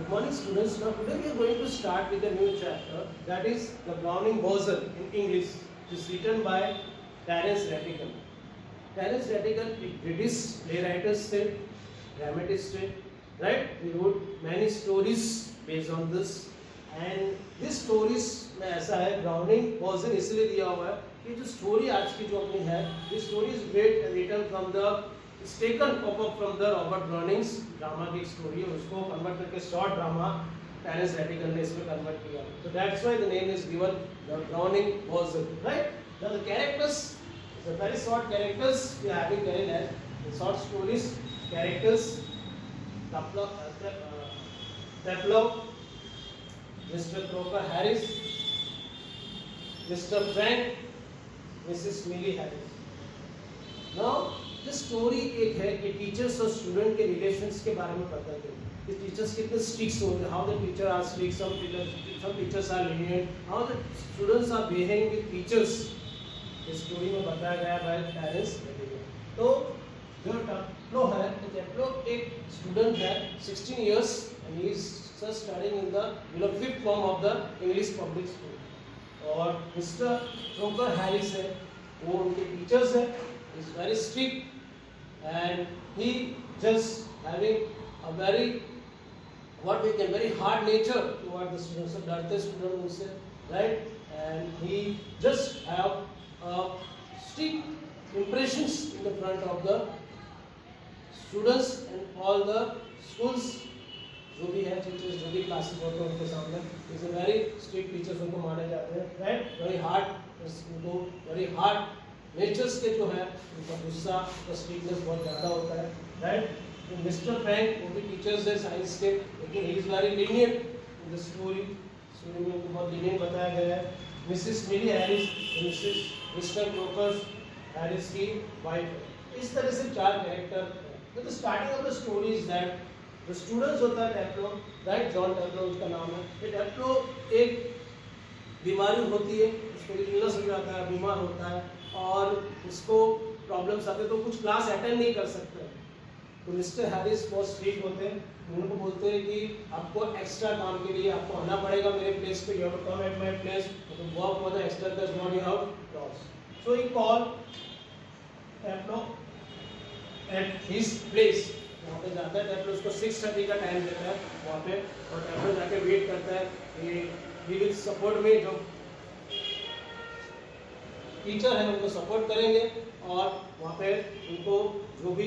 Good morning, students. Now today we are going to start with a new chapter, that is the Browning Version in English. It is written by Terence Rattigan. Terence Rattigan एक British playwright थे, dramatist थे, right? He wrote many stories based on this. And this stories में ऐसा है Browning Version इसलिए दिया हुआ है कि जो story आज की जो अपनी है, this story is written from the It's taken up from the Robert Browning's drama की स्टोरी और उसको कन्वर्ट करके शॉर्ट ड्रामा टेरेंस रैटिगन ने इसमें कन्वर्ट किया. So that's why the name is given the Browning version, right? Now the characters, the very short characters we are having very less. The short stories, characters, Pavlov, Mr. Croker Harris, Mr. Frank, Mrs. Millie Harris. Now the story एक है कि teachers और student के relations के बारे में पता है कि टीचर्स कितने स्ट्रिक्ट होते हैं, how the teacher are strict, some teachers are lenient, how the students are behaving with teachers. इस स्टोरी में बताया गया है बाय टेरेंस रैटिगन. तो जो टेप्लो है, तो टेप्लो एक स्टूडेंट है 16 years and he is just studying in the fifth form of the English public school. और मिस्टर क्रोकर हैरिस है, वो उनके टीचर्स है, is very strict and he just having a very very hard nature toward the students. So डरते student उनसे, right? And he just have strict impressions in the front of the students and all the schools. जो भी है teachers, जो भी classes होते हैं उनके सामने is a very strict teachers उनको माने जाते हैं, right? Very hard, उनको very hard नेचर्स के जो है उनका गुस्सा, उनका स्ट्रिक्टनेस बहुत ज़्यादा होता है, राइट? तो मिस्टर फ्रैंक वो भी टीचर्स है साइंस के, लेकिन ही is very lenient in the story में उनको बहुत लीनियंट बताया गया है. मिसेस मिली हैरिस मिस्टर क्रोकर हैरिस की वाइफ है. इस तरह से चार कैरेक्टर. तो the starting of the story is that the students होता है टेप्लो, राइट? जॉन टेप्लो उसका नाम है. ये टेप्लो एक बीमारी होती है, उसको इलनेस हो जाता है, बीमार होता है और उसको प्रॉब्लम्स आते हैं तो कुछ क्लास अटेंड नहीं कर सकते. तो मिस्टर हैरिस बहुत स्ट्रिक्ट होते हैं, उनको बोलते हैं कि आपको एक्स्ट्रा काम के लिए आपको आना पड़ेगा मेरे प्लेस पे, you have to come at my place, तो work for the extra class what you have lost. So he call Taplow at his place. वहाँ पे जाता है टेप्लो, उसको 6:30 का टाइम देता है वहाँ पे, और टेप्लो जाके वेट करता है कि ही विल सपोर्ट मी, जो टीचर है उनको सपोर्ट करेंगे और वहाँ पे उनको जो भी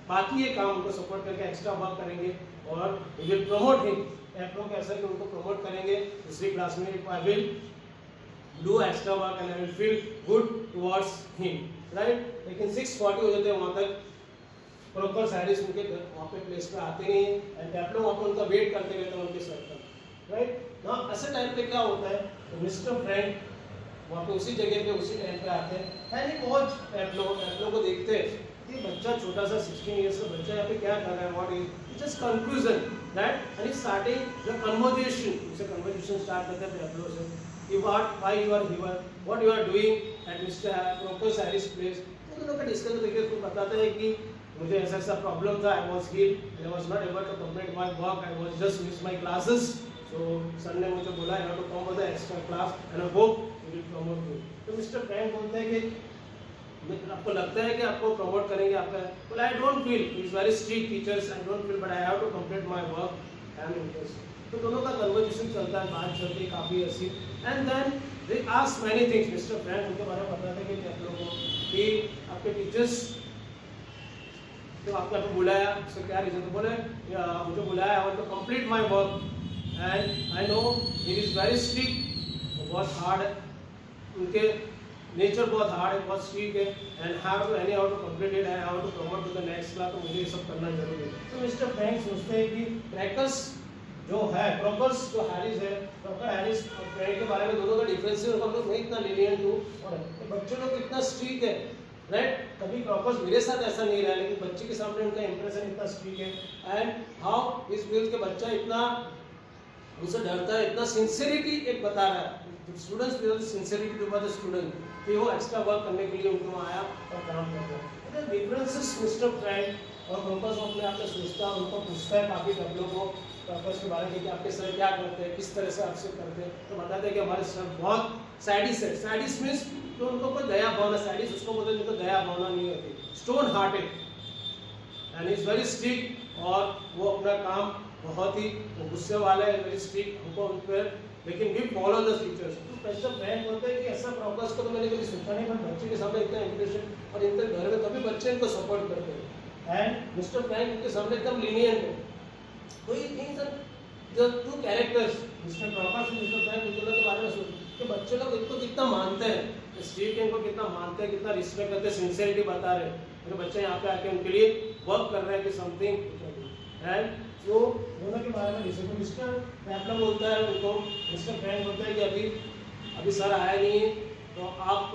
बाकी है काम उनको सपोर्ट करके एक्स्ट्रा वर्क करेंगे और विल प्रमोट हिम. टेप्लो के असर में उनको प्रमोट करेंगे दूसरी क्लास में. I will do extra work and I will feel good towards him, right? लेकिन 6:40 हो जाते हैं, वहाँ तक क्रोकर हैरिस उनके वहाँ पे प्लेस पे आते नहीं है एंड टेप्लो वहाँ पे उनका वेट करते रहते हैं उनके सर पर, राइट? ना ऐसे टाइम पे क्या होता है, तो मिस्टर फ्रैंक वहाँ पे उसी जगह पे उसी टाइम पे आते हैं एंड ही वॉच टेप्लो को देखते हैं कि बच्चा छोटा सा 16 इयर्स का बच्चा यहाँ पे क्या कर रहा है, what is just conclusion, right? And starting the conversation, उसे कन्वर्सेशन स्टार्ट करते हैं टेप्लो से कि why you are here, what you are doing at mister Crocker Harris place. तो दोनों का डिस्कस करके उसको बताता है कि मुझे ऐसा ऐसा प्रॉब्लम था, I was ill, I was not able to complete my work, I was just miss my classes. So sir ने मुझे बोला है to come for the extra class and I hope you will promote me. तो mister Frank बोलते हैं कि आपको लगता है कि आपको प्रमोट करेंगे आपका, well I don't feel, he is very strict teachers, I don't feel but I have to complete my work, I am interested. तो दोनों का कन्वर्सेशन चलता है, बात चलती है काफ़ी ऐसी and then they ask many things. Mister Frank उनके बारे में बताते हैं कि आप लोगों को कि आपके टीचर्स तो आपको आपको बुलाया, उसका क्या रीज़न, तो बोले मुझे बुलाया, I want to complete my work and I know he is very strict, बहुत हार्ड है, उनके नेचर बहुत हार्ड है, बहुत स्ट्रिक्ट है and have to anyhow to complete it, I have to promote to the next class. तो मुझे ये सब करना जरूरी है. तो मिस्टर फ्रैंक सोचते हैं कि क्रैकर्स जो है, क्रोकर्स जो हैरिस है, क्रोकर हैरिस और फ्रैंक के बारे में दोनों का डिफरेंस है. हम लोग मैं इतना लीनियंट हूँ और बच्चों लोग इतना स्ट्रिक्ट है, राइट? कभी क्रोकर्स मेरे साथ ऐसा नहीं रहा, लेकिन बच्चे के सामने उनका इंप्रेशन इतना स्ट्रिक्ट है एंड हाउ इस फील्स के बच्चा इतना उनसे डरता है, इतना सिंसियरिटी एक बता रहा है. Students sincerity to the student कि वो एक्स्ट्रा वर्क करने के लिए उनको आया और काम कर रहा है। डिफरेंसेस मिस्टर फ्रैंक और प्रोकस अपने आप में सोचता है, उनको पूछता है काफ़ी लोगों को प्रोकस के बारे में कि आपके सर क्या करते हैं, किस तरह से आपसे करते हैं, तो बताते हैं कि हमारे सर बहुत सैडिस्ट है। सैडिस्ट मीन्स तो उनको कोई दया भावना, सैडिस्ट उसको बोलते हैं जिनको दया भावना नहीं होती, stone hearted and is very strict, और वो अपना काम बहुत ही गुस्से वाला है, वेरी स्ट्रिक्ट हमको उन पर, लेकिन वी फॉलो द टीचर्स। तो मिस्टर फ्रैंक बोलते हैं कि ऐसा प्रोकस को तो मैंने कभी सोचा नहीं, पर बच्चे के सामने इतना इंप्रेशन और इनके घर में तभी बच्चे इनको सपोर्ट करते हैं। एंड मिस्टर फ्रैंक उनके सामने एकदम लीनियंट है। तो ये things the two characters mister प्रोकस और मिस्टर फ्रैंक इन दोनों के बारे में सोच कि बच्चे लोग इनको कितना मानते हैं, स्ट्रीट इनको कितना मानते हैं, कितना रिस्पेक्ट करते हैं, सिंसियरिटी बता रहे हैं कि बच्चे यहाँ पे आके उनके लिए वर्क कर रहे हैं कि समथिंग। एंड जो दोनों के बारे में डिस्कशन मिस्टर पैपला बोलता है उनको, मिस्टर फ्रैंक बोलता है कि अभी सर आया नहीं है तो आप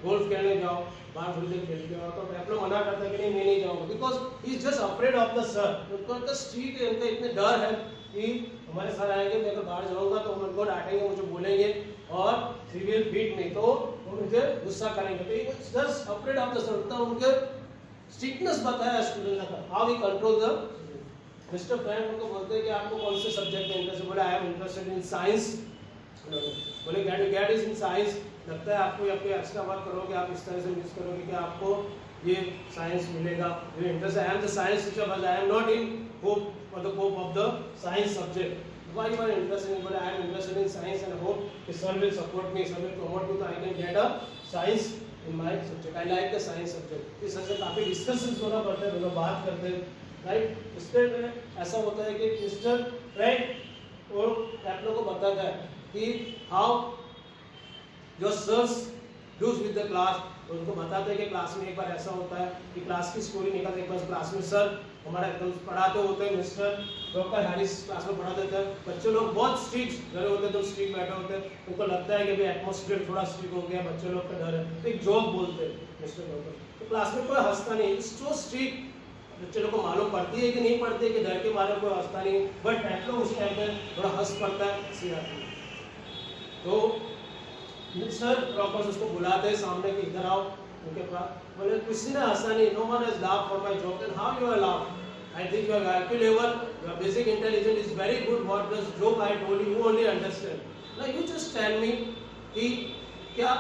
गोल्फ खेलने जाओ, बाहर थोड़ी देर खेल के आओ। तो पैपला मना करता है कि नहीं मैं नहीं जाऊँगा, because he is just afraid of the sir. उनको स्ट्रीट है, उनका इतने डर है कि हमारे सर आएंगे, मैं अगर बाहर जाऊँगा तो उनको डांटेंगे, मुझे बोलेंगे और ही विल बीट मी, तो वो मुझे गुस्सा करेंगे। तो he just afraid of the sir, तो उनके स्ट्रिक्टनेस बताया स्टूडेंट का, how we control the. Mister Frank उनको बोलते हैं कि आपको कौन से सब्जेक्ट में इंटरेस्ट है, बोले I am interested in science. बोले गेट इज इन साइंस, लगता है आपको या फिर एक्स्ट्रा वर्क करोगे आप इस तरह से यूज करोगे कि आपको ये साइंस मिलेगा, मुझे इंटरेस्ट है। I am the science teacher but I am not in hope for the hope of the science subject. Why you are interested in? But I am interested in science and I hope the sir will support me, sir will promote me, so I can get a science in my subject. I like the science subject. इस सबसे काफी discussions होना पड़ता है, दोनों बात करते हैं, राइट। इसके ऐसा होता है कि मिस्टर फ्रैंक और पैपलो को बताता है कि how your sirs does with the class. उनको बताते हैं कि क्लास में एक बार ऐसा होता है कि क्लास की स्टोरी निकलती है, एक बार क्लास में सर हमारा एकदम पढ़ाते होते हैं, मिस्टर डॉक्टर हैरिस क्लास में पढ़ाते थे, बच्चे लोग बहुत स्ट्रिक्ट डरे होते हैं, तो स्ट्रिक्ट बैठे होते हैं, उनको लगता है कि भाई एटमॉस्फेयर थोड़ा स्ट्रिक्ट हो गया, बच्चे लोग का डर है, तो एक जोक बोलते हैं मिस्टर डॉक्टर, तो क्लास में कोई हंसता नहीं, इट्स सो स्ट्रिक्ट। बच्चे लोग को मालूम पड़ती है कि नहीं पड़ती है कि डर के बारे में कोई हंसता नहीं, बट पैपलो उस टाइम पे थोड़ा हंस पड़ता है, हंसी आती है। तो मिस्टर डॉक्टर उसको बुलाते हैं सामने कि इधर आओ उनके पास, बोले किसी ने हंसा नहीं, no one has laughed for my joke, and how you are laughed, I think your IQ level, your basic intelligence is very good. What the joke I told you, you only understand. Now you just tell me कि क्या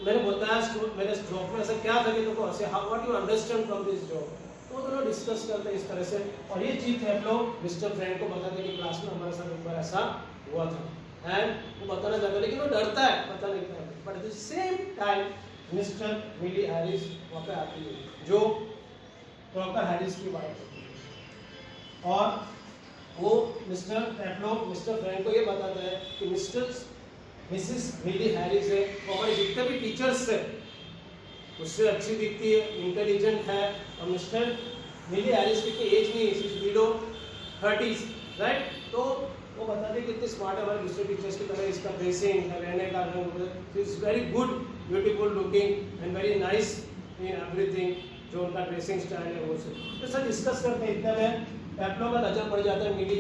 मैंने बताया मेरे joke में ऐसा क्या था कि तुमको ऐसे what you understand from this joke. तो दोनों डिस्कस करते हैं इस तरह से, और ये चीज़ है लोग मिस्टर फ्रैंक को बताते हैं कि क्लास में हमारे साथ एक बार ऐसा हुआ था, एंड वो बताना चाहता है लेकिन वो डरता है, पता नहीं क्या, but at the same time mister Millie Harris वहाँ पे आती है जो डॉक्टर हैरिस की वाइफ है, और वो मिस्टर पैपलो मिस्टर फ्रैंक को ये बताता है कि मिसेस मिली हैरिस है, वो हमारे जितने भी टीचर्स है उससे अच्छी दिखती है, इंटेलिजेंट है, और मिस्टर मिली हैरिस की एज नहीं है, बिलो 30s, राइट। तो वो बताते हैं कितनी स्मार्ट है, हमारे दूसरे टीचर्स की तरह इसका ड्रेसिंग रहने का ढंग is very good, beautiful looking and very nice in everything, जो उनका ड्रेसिंग स्टाइल है वो सब। तो सर डिस्कस करते हैं, इतना में पैपलो का नजर पड़ जाता है मिली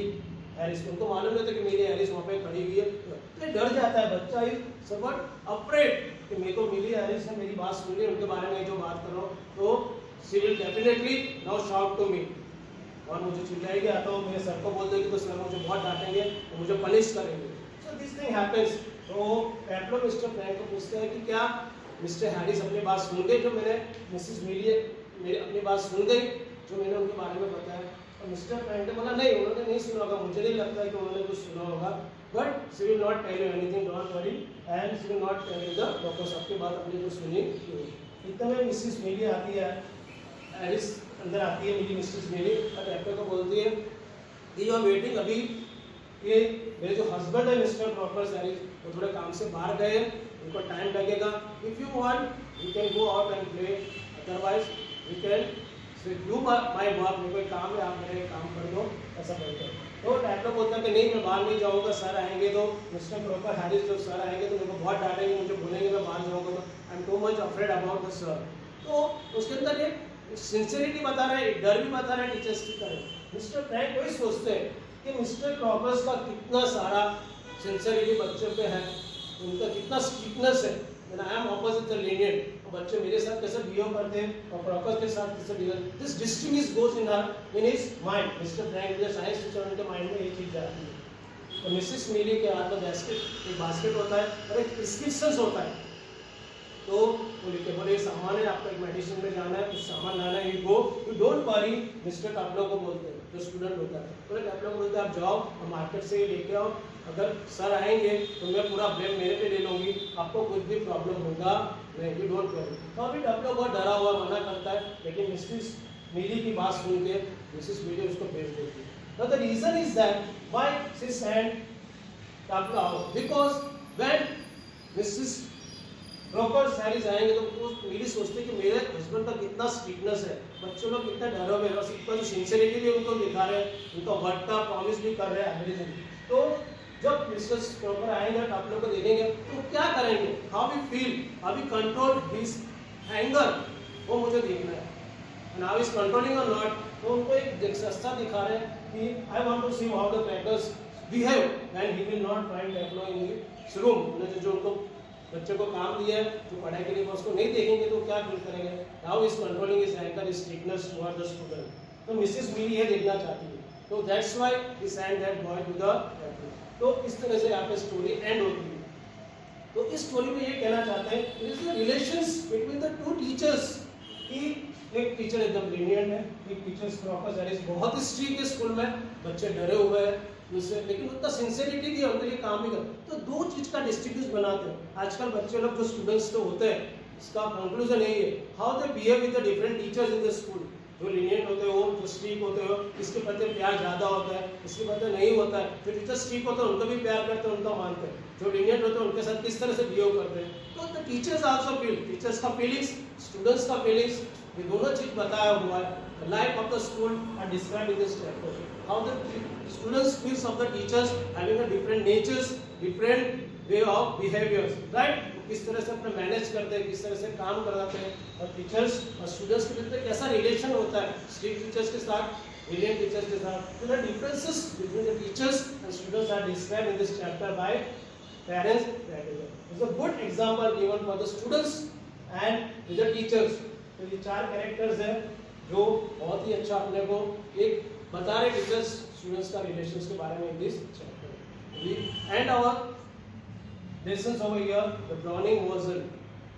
हैरिस को, उनको मालूम नहीं था कि मिली हैरिस वहाँ पे खड़ी हुई है, तो डर जाता है बच्चा, ही समवट अफ्रेड कि मेरे को मिली हैरिस ने मेरी बात सुन ली, उनके बारे में जो बात कर रहा हूँ, तो she will definitely now shout to me, और मुझे चिल्लाएगी, या तो मेरे सर को बोल देगी तो सर मुझे बहुत डांटेंगे और मुझे पनिश करेंगे। So this thing happens. तो पैपलो मिस्टर फ्रैंक को पूछते हैं कि क्या मिस्टर हैरिस अपनी बात सुन गए, जो मैंने मिसेस मिली मेरी अपनी बात सुन गई जो मैंने उनके बारे में बताया। और मिस्टर फ्रैंक ने बोला नहीं, उन्होंने नहीं सुना होगा, मुझे नहीं लगता है कि उन्होंने कुछ सुना होगा, but she will not tell you anything, don't worry, and she will not tell you the doctor आपकी बात अपनी जो सुनी। इतने में मिसेस मिली आती है, हैरिस अंदर आती है, मिली मिसेस मिली, और पैपलो को बोलती है कि यू आर वेटिंग, अभी ये मेरे जो हस्बैंड है मिस्टर डॉक्टर हैरिस वो थोड़े काम से बाहर गए, उनको टाइम लगेगा, if you want you can go out and play, otherwise you can do my work, मेरे कोई काम है आप मेरे काम कर दो, ऐसा करते हैं। तो पैपलो बोलता है कि नहीं मैं बाहर नहीं जाऊँगा, सर आएंगे तो मिस्टर डॉक्टर हैरिस जो सर आएंगे तो मेरे को बहुत डांटेंगे, मुझे बोलेंगे मैं बाहर जाऊँगा, तो I am too much afraid about the sir. तो उसके अंदर एक सिंसियरिटी बता रहा है, एक डर भी बता रहा है टीचर्स की तरह। मिस्टर फ्रैंक वही सोचते हैं कि मिस्टर क्रॉकर्स का कितना सारा सिंसियरिटी बच्चों पे है, उनका कितना स्ट्रिक्टनेस है, I am opposite the lenient, बच्चे मेरे साथ कैसे बिहेव करते हैं और प्रॉपर के साथ कैसे behave, this distinguish goes in his mind. Mister Frank जो साइंस टीचर, उनके माइंड में ये चीज जाती है। तो मिसेस मिली के हाथ में एक बास्केट होता है और एक प्रिस्क्रिप्शन होता है, तो वो लिखे बोले सामान है, आपको एक मेडिसिन में जाना है, कुछ सामान लाना है, you go, you don't worry. Mister Taplow को बोलते हैं, जो स्टूडेंट होता है, बोले टापलो को बोलते हैं आप जाओ और मार्केट से ये लेके आओ, अगर सर आएंगे तो मैं पूरा ब्लेम मेरे पे ले लूँगी, आपको कुछ भी प्रॉब्लम होगा नहीं, यू डोंट वरी। तो अभी टापलो बहुत डरा हुआ मना करता है, लेकिन मिसेस मिली की बात सुन के मिसेस मिली उसको भेज देती है। Now the reason is that why she sent टापलो out, because when Mrs. Proper salaries आएंगे तो वो मिली सोचते कि मेरे हस्बैंड का कितना स्ट्रिक्टनेस है, बच्चों लोग कितना डरे हुए हैं, बस इतना जो सिंसियरिटी भी उनको दिखा रहे हैं, उनका वर्ड का प्रॉमिस भी कर रहे हैं एवरीथिंग। तो जब मिस्टर प्रॉपर आएंगे आप लोग को देखेंगे तो क्या करेंगे, how we feel, how we control his anger, वो मुझे देखना है, एंड हाउ इज कंट्रोलिंग और नॉट। तो उनको एक रास्ता दिखा रहे हैं कि I want to see how the crackers behave when he will not find techno in his room. उन्होंने जो उनको बच्चे को काम दिया है, जो पढ़ाई के लिए उसको नहीं देखेंगे तो क्या फील करेंगे, how is controlling his anger, his strictness toward the student. तो मिसेस मिली ये देखना चाहती है, तो that's why he sent that boy to the techno. तो इस तरह से यहाँ पे स्टोरी एंड होती है। तो इस स्टोरी में ये कहना चाहते हैं it is the relations between the two teachers, कि एक टीचर एकदम lenient है, एक टीचर प्रॉपर है, बहुत स्ट्रिक्ट है स्कूल में, बच्चे डरे हुए हैं दूसरे, लेकिन उतना सिंसियरिटी भी उनके लिए काम भी कर। तो दो चीज का डिस्टिंग्विश बनाते हैं। आजकल बच्चे लोग जो स्टूडेंट्स तो होते हैं, इसका कंक्लूजन यही है, how they behave with the different teachers in the school. जो lenient होते हो, जो स्ट्रिक्ट होते हो, इसके प्रति प्यार ज्यादा होता है, इसके प्रति नहीं होता है। जो टीचर स्ट्रिक्ट होते हैं उनको भी प्यार करते हैं, उनका मानते हैं, जो lenient होते हैं उनके साथ किस तरह से बिहेव करते हैं। तो the teachers also feel, teachers का फीलिंग्स, स्टूडेंट्स का फीलिंग्स, ये दोनों चीज बताया हुआ है। The life of the school are described in this chapter. How the students feels of the teachers having a different natures, different way of behaviors, right? किस तरह से अपने मैनेज करते हैं, किस तरह से काम कराते हैं, और टीचर्स और स्टूडेंट्स के बीच कैसा रिलेशन होता है, स्ट्रिक्ट टीचर्स के साथ, lenient टीचर्स के साथ। So the differences between the teachers and students are described in this chapter by parents. It's a good example given for the students and the teachers. तो ये चार characters हैं जो बहुत ही अच्छा अपने को एक बता रहे टीचर्स स्टूडेंट्स का रिलेशंस के बारे में in this chapter. We end our lessons over here the Browning version.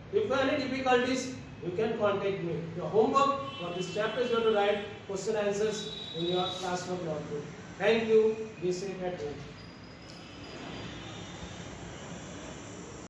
If you have any difficulties you can contact me. Your homework for this chapter is you have to write question answers in your classwork notebook. Thank you. Be safe at home.